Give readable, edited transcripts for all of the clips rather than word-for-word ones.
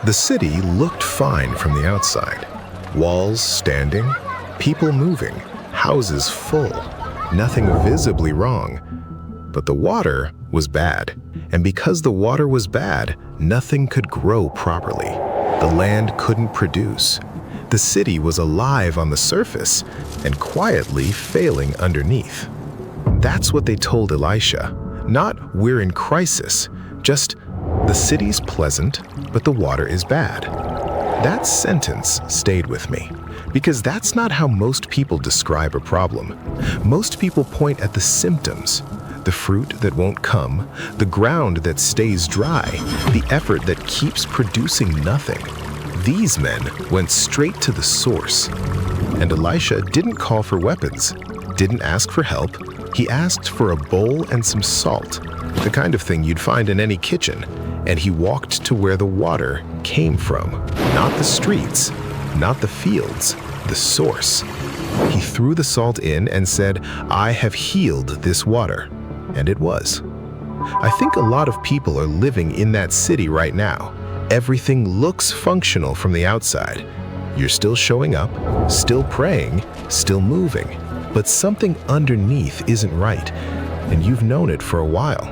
The city looked fine from the outside. Walls standing, people moving, houses full, nothing visibly wrong. But the water was bad, and because the water was bad, nothing could grow properly. The land couldn't produce. The city was alive on the surface and quietly failing underneath. That's what they told Elisha. Not "we're in crisis," just "the city's pleasant, but the water is bad." That sentence stayed with me, because that's not how most people describe a problem. Most people point at the symptoms: the fruit that won't come, the ground that stays dry, the effort that keeps producing nothing. These men went straight to the source. And Elisha didn't call for weapons, didn't ask for help. He asked for a bowl and some salt, the kind of thing you'd find in any kitchen, and he walked to where the water came from. Not the streets, not the fields, the source. He threw the salt in and said, "I have healed this water." And it was. I think a lot of people are living in that city right now. Everything looks functional from the outside. You're still showing up, still praying, still moving, but something underneath isn't right, and you've known it for a while.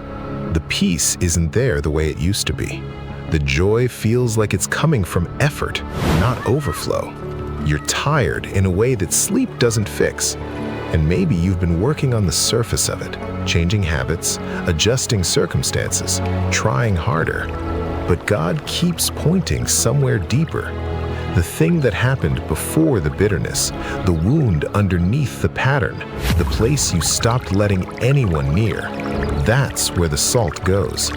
The peace isn't there the way it used to be. The joy feels like it's coming from effort, not overflow. You're tired in a way that sleep doesn't fix. And maybe you've been working on the surface of it, changing habits, adjusting circumstances, trying harder. But God keeps pointing somewhere deeper. The thing that happened before the bitterness, the wound underneath the pattern, the place you stopped letting anyone near. That's where the salt goes.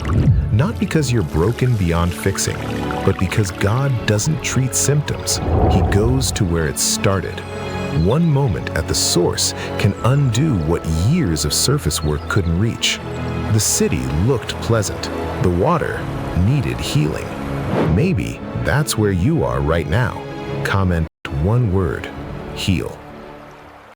Not because you're broken beyond fixing, but because God doesn't treat symptoms. He goes to where it started. One moment at the source can undo what years of surface work couldn't reach. The city looked pleasant. The water needed healing. Maybe that's where you are right now. Comment one word: heal.